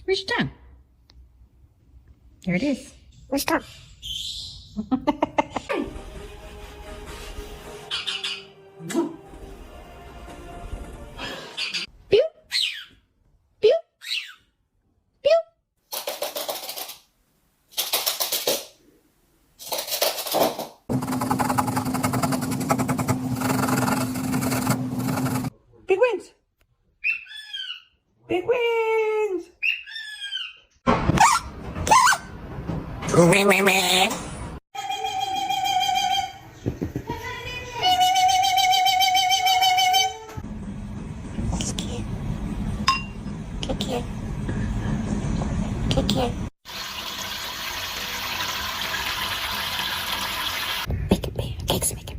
Where's your tongue? There it is. Where's Tom? Pew! Pew! Pew! Big wings! Big wings! It's cute. Cute, cute. Cute, cute. Bacon bear. Cakes making.